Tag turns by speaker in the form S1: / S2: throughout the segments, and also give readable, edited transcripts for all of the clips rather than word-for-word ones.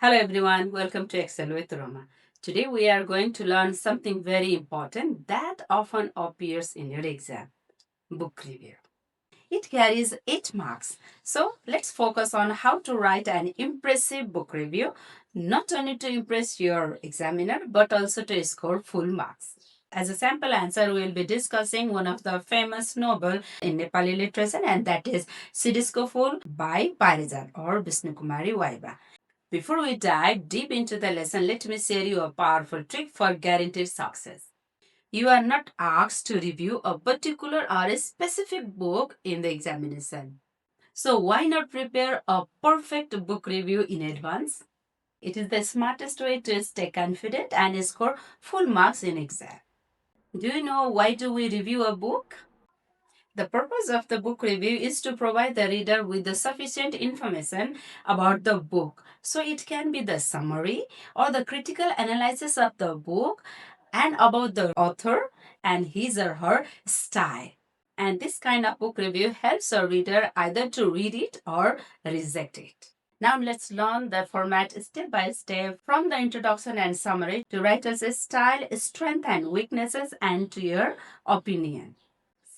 S1: Hello everyone, welcome to Excel with Roma. Today we are going to learn something very important that often appears in your exam, book review. It carries 8 marks. So let's focus on how to write an impressive book review, not only to impress your examiner but also to score full marks. As a sample answer, we will be discussing one of the famous novel in Nepali literature, and that is Phool by Parijat or Vishnu Kumari Waiba. Before we dive deep into the lesson, let me share you a powerful trick for guaranteed success. You are not asked to review a particular or a specific book in the examination. So why not prepare a perfect book review in advance? It is the smartest way to stay confident and score full marks in exam. Do you know why do we review a book? The purpose of the book review is to provide the reader with the sufficient information about the book. So it can be the summary or the critical analysis of the book and about the author and his or her style. And this kind of book review helps a reader either to read it or reject it. Now let's learn the format step by step from the introduction and summary to writer's style, strength and weaknesses, and to your opinion.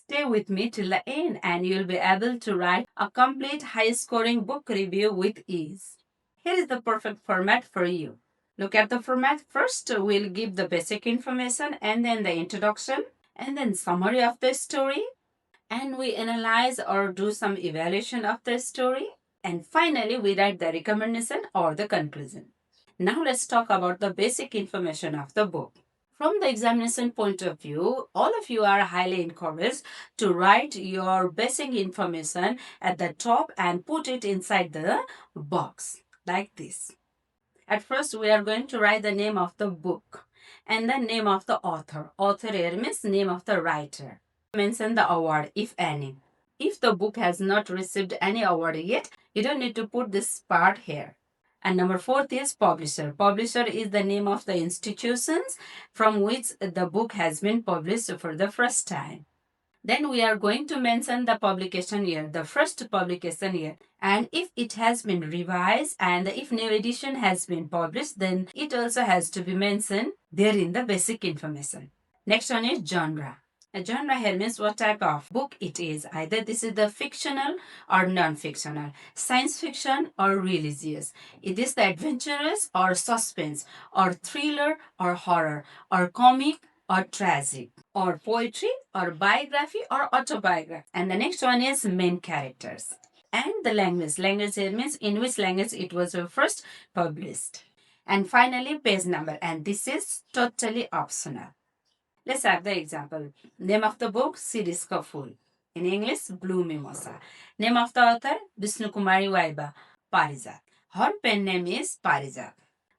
S1: Stay with me till the end and you'll be able to write a complete high scoring book review with ease. Here is the perfect format for you. Look at the format. First, we'll give the basic information and then the introduction and then summary of the story. And we analyze or do some evaluation of the story. And finally, we write the recommendation or the conclusion. Now let's talk about the basic information of the book. From the examination point of view, all of you are highly encouraged to write your basic information at the top and put it inside the box like this. At first, we are going to write the name of the book and the name of the author. Author here means name of the writer. Mention the award, if any. If the book has not received any award yet, you don't need to put this part here. And number fourth is publisher. Publisher is the name of the institutions from which the book has been published for the first time. Then we are going to mention the publication year, the first publication year. And if it has been revised and if new edition has been published, then it also has to be mentioned there in the basic information. Next one is genre. A genre here means what type of book it is. Either this is the fictional or non-fictional, science fiction or religious. It is the adventurous or suspense or thriller or horror or comic or tragic or poetry or biography or autobiography. And the next one is main characters. And the language. Language here means in which language it was first published. And finally, page number. And this is totally optional. Let's have the example. Name of the book, Shirish Phool. In English, Blue Mimosa. Name of the author, Vishnu Kumari Waiba, Parijat. Her pen name is Parijat.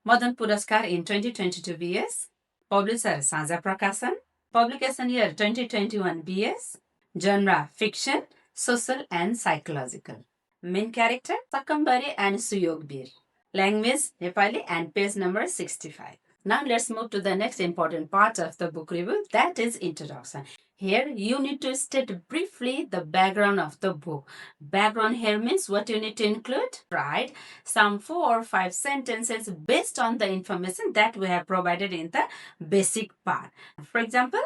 S1: Madan Puraskar in 2022 BS. Publisher, Sanja Prakashan. Publication year 2021 BS. Genre, fiction, social and psychological. Main character, Sakambari and Suyogbir. Language, Nepali, and page number 65. Now let's move to the next important part of the book review, that is introduction. Here you need to state briefly the background of the book. Background here means what you need to include, right? Some 4 or 5 sentences based on the information that we have provided in the basic part. For example,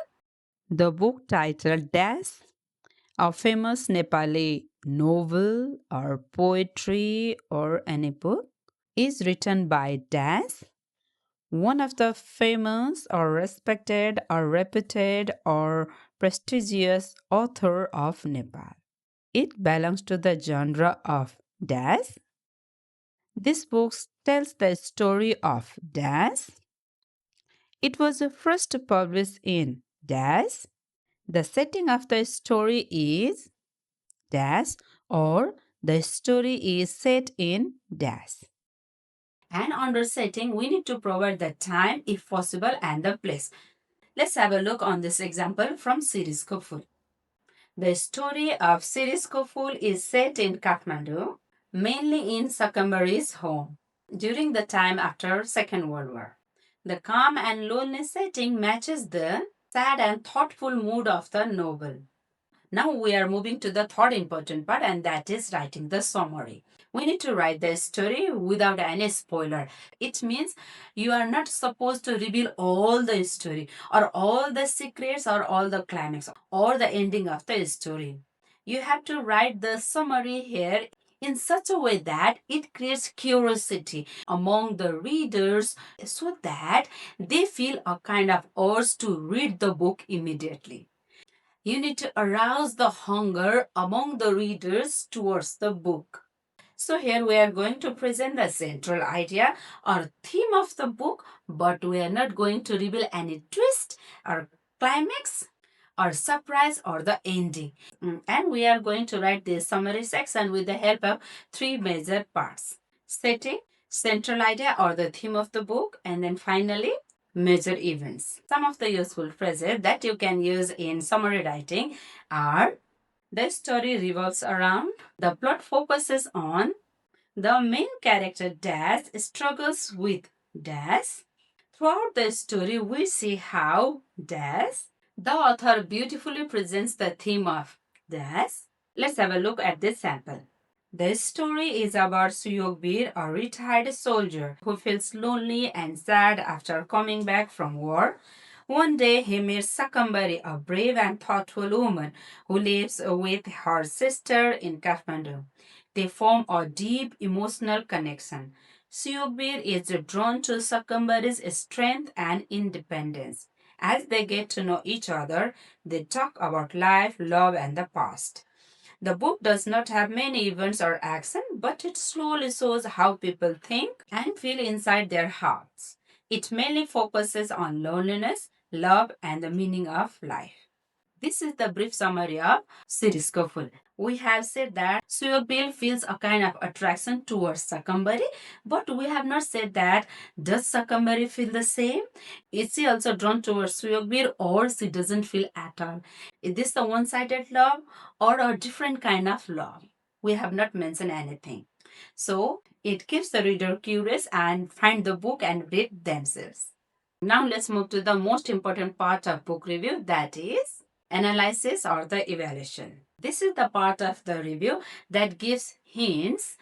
S1: the book title Dash, a famous Nepali novel or poetry or any book, is written by Dash, one of the famous or respected or reputed or prestigious author of Nepal. It belongs to the genre of Dash. This book tells the story of Dash. It was first published in Dash. The setting of the story is Dash, or the story is set in Dash. And under setting, we need to provide the time if possible and the place. Let's have a look on this example from Shirish Phool. The story of Shirish Phool is set in Kathmandu, mainly in Sakambari's home, during the time after Second World War. The calm and lonely setting matches the sad and thoughtful mood of the novel. Now we are moving to the third important part, and that is writing the summary. We need to write the story without any spoiler. It means you are not supposed to reveal all the story or all the secrets or all the climax or the ending of the story. You have to write the summary here in such a way that it creates curiosity among the readers so that they feel a kind of urge to read the book immediately. You need to arouse the hunger among the readers towards the book. So here we are going to present the central idea or theme of the book, but we are not going to reveal any twist or climax or surprise or the ending. And we are going to write the summary section with the help of three major parts: setting, central idea or the theme of the book, and then finally major events. Some of the useful phrases that you can use in summary writing are: the story revolves around, the plot focuses on, the main character Dash struggles with Dash. Throughout the story, we see how Dash, the author beautifully presents the theme of Dash. Let's have a look at this sample. This story is about Suyokbir, a retired soldier who feels lonely and sad after coming back from war. One day he meets Sakambari, a brave and thoughtful woman who lives with her sister in Kathmandu. They form a deep emotional connection. Suyokbir is drawn to Sakambari's strength and independence. As they get to know each other, they talk about life, love, and the past. The book does not have many events or action, but it slowly shows how people think and feel inside their hearts. It mainly focuses on loneliness, love, and the meaning of life. This is the brief summary of Shirish. We have said that Suyokbil feels a kind of attraction towards Sakambari, but we have not said that does Sakambari feel the same? Is she also drawn towards Suyokbil or she doesn't feel at all? Is this a one-sided love or a different kind of love? We have not mentioned anything. So it keeps the reader curious and find the book and read themselves. Now let's move to the most important part of book review, that is analysis or the evaluation. This is the part of the review that gives hints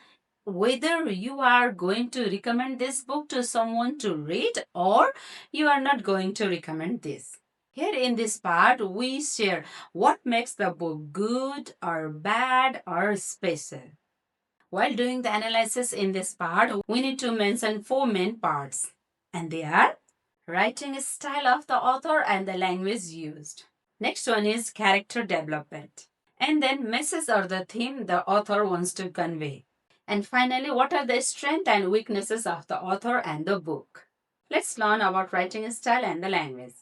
S1: whether you are going to recommend this book to someone to read or you are not going to recommend this. Here in this part, we share what makes the book good or bad or special. While doing the analysis in this part, we need to mention four main parts, and they are writing style of the author and the language used. Next one is character development. And then message or the theme the author wants to convey. And finally, what are the strengths and weaknesses of the author and the book? Let's learn about writing style and the language.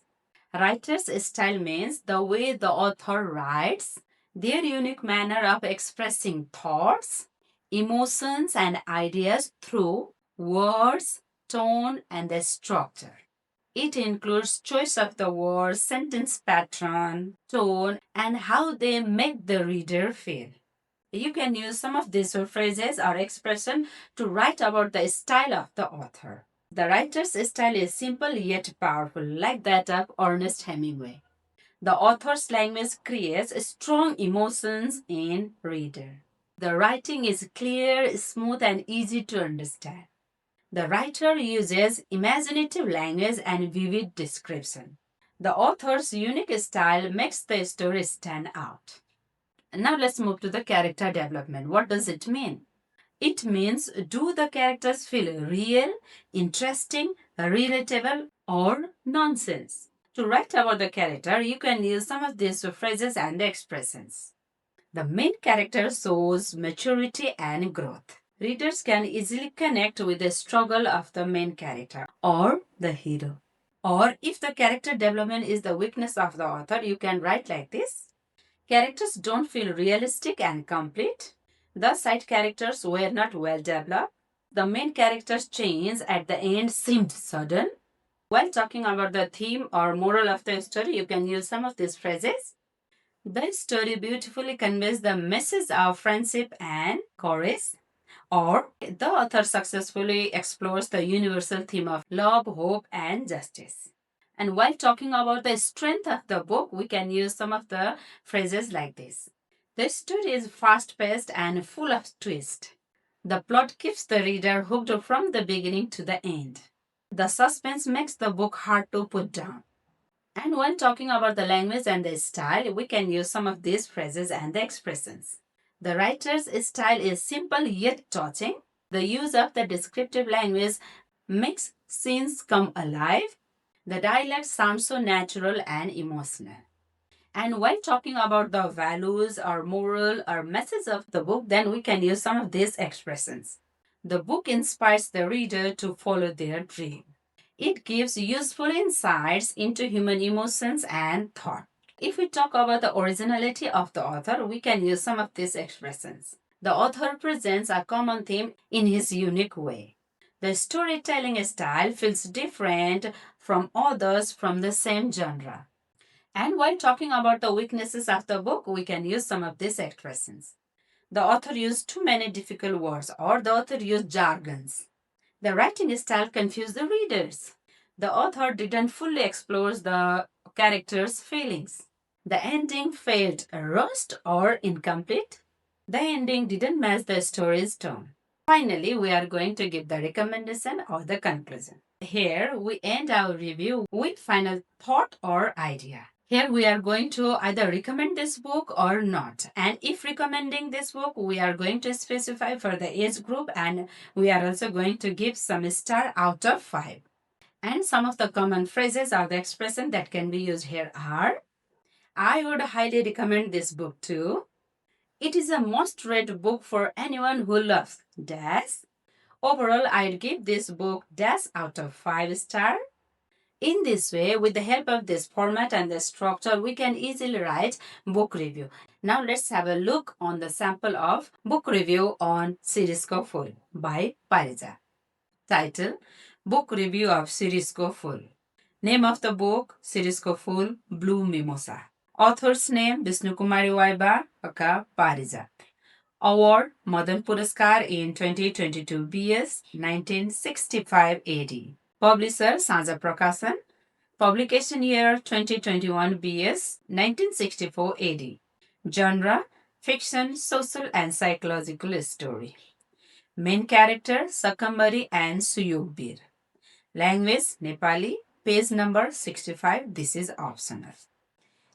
S1: Writer's style means the way the author writes, their unique manner of expressing thoughts, emotions, and ideas through words, tone, and the structure. It includes choice of the words, sentence pattern, tone, and how they make the reader feel. You can use some of these phrases or expression to write about the style of the author. The writer's style is simple yet powerful, like that of Ernest Hemingway. The author's language creates strong emotions in reader. The writing is clear, smooth, and easy to understand. The writer uses imaginative language and vivid description. The author's unique style makes the story stand out. Now let's move to the character development. What does it mean? It means, do the characters feel real, interesting, relatable, or nonsense? To write about the character, you can use some of these phrases and expressions. The main character shows maturity and growth. Readers can easily connect with the struggle of the main character or the hero. Or if the character development is the weakness of the author, you can write like this: characters don't feel realistic and complete. The side characters were not well developed. The main character's change at the end seemed sudden. While talking about the theme or moral of the story, you can use some of these phrases. The story beautifully conveys the message of friendship and courage. Or the author successfully explores the universal theme of love, hope, and justice. And while talking about the strength of the book, we can use some of the phrases like this: the story is fast paced and full of twists. The plot keeps the reader hooked from the beginning to the end. The suspense makes the book hard to put down. And when talking about the language and the style, we can use some of these phrases and the expressions. The writer's style is simple yet touching. The use of the descriptive language makes scenes come alive. The dialect sounds so natural and emotional. And while talking about the values or moral or message of the book, then we can use some of these expressions. The book inspires the reader to follow their dream. It gives useful insights into human emotions and thought. If we talk about the originality of the author, we can use some of these expressions. The author presents a common theme in his unique way. The storytelling style feels different from others from the same genre. And while talking about the weaknesses of the book, we can use some of these expressions. The author used too many difficult words, or the author used jargons. The writing style confused the readers. The author didn't fully explore the characters' feelings. The ending felt rushed or incomplete. The ending didn't match the story's tone. Finally, we are going to give the recommendation or the conclusion. Here, we end our review with final thought or idea. Here we are going to either recommend this book or not. And if recommending this book, we are going to specify for the age group, and we are also going to give some star out of 5. And some of the common phrases or the expression that can be used here are: I would highly recommend this book too. It is a must read book for anyone who loves dash. Overall, I'd give this book dash out of 5 star. In this way, with the help of this format and the structure, we can easily write book review. Now let's have a look on the sample of book review on Shirish Phool by Parijat. Title: Book Review of Shirish Phool. Name of the book: Shirish Phool, Blue Mimosa. Author's name: Vishnu Kumari Waiba, aka Parijat. Award: Madan Puraskar in 2022 BS 1965 AD. Publisher: Saja Prakashan. Publication year: 2021 BS 1964 AD. Genre: fiction, social and psychological story. Main character: Sakambari and Suyugbir. Language: Nepali. Page number 65. This is optional.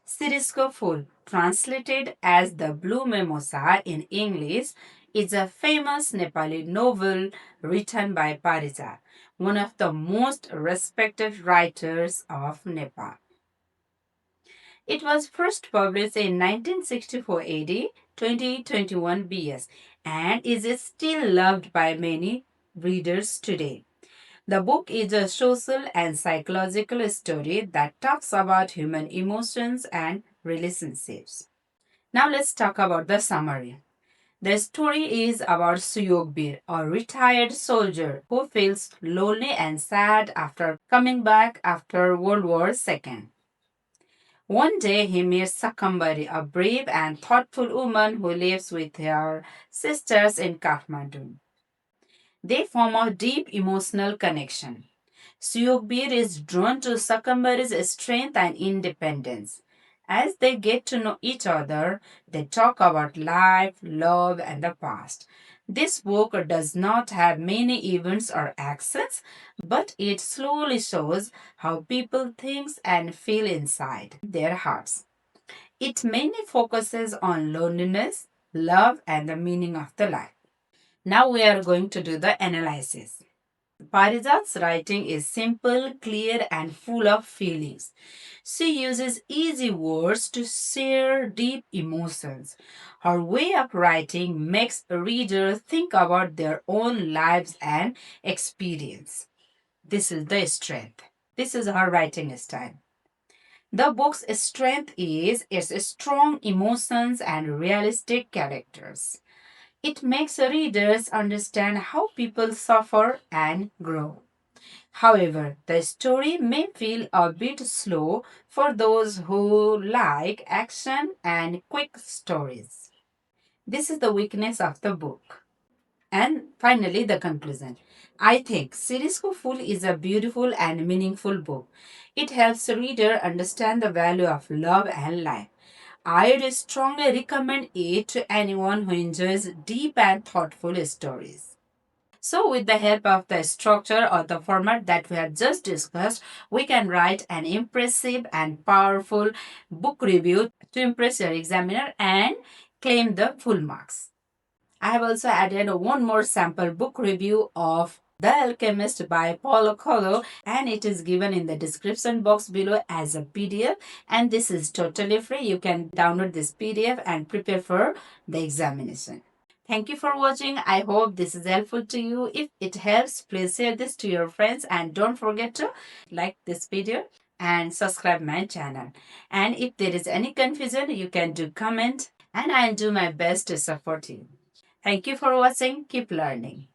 S1: Shirish Phool, translated as The Blue Mimosa in English, is a famous Nepali novel written by Parijat, one of the most respected writers of Nepal. It was first published in 1964 AD, 2021 BS, and is still loved by many readers today. The book is a social and psychological story that talks about human emotions and relationships. Now let's talk about the summary. The story is about Suyogbir, a retired soldier who feels lonely and sad after coming back after World War II. One day he meets Sakambari, a brave and thoughtful woman who lives with her sisters in Kathmandu. They form a deep emotional connection. Suyogbir is drawn to Sakambari's strength and independence. As they get to know each other, they talk about life, love, and the past. This book does not have many events or actions, but it slowly shows how people think and feel inside their hearts. It mainly focuses on loneliness, love, and the meaning of the life. Now we are going to do the analysis. Parijat's writing is simple, clear, and full of feelings. She uses easy words to share deep emotions. Her way of writing makes readers think about their own lives and experience. This is the strength. This is her writing style. The book's strength is its strong emotions and realistic characters. It makes readers understand how people suffer and grow. However, the story may feel a bit slow for those who like action and quick stories. This is the weakness of the book. And finally, the conclusion. I think Shirish Phool is a beautiful and meaningful book. It helps the reader understand the value of love and life. I'd strongly recommend it to anyone who enjoys deep and thoughtful stories. So, with the help of the structure or the format that we have just discussed, we can write an impressive and powerful book review to impress your examiner and claim the full marks. I have also added one more sample book review of The Alchemist by Paulo Coelho, and it is given in the description box below as a PDF, and this is totally free. You can download this PDF and prepare for the examination. Thank you for watching. I hope this is helpful to you. If it helps, please share this to your friends and don't forget to like this video and subscribe my channel. And if there is any confusion, you can do comment and I'll do my best to support you. Thank you for watching. Keep learning.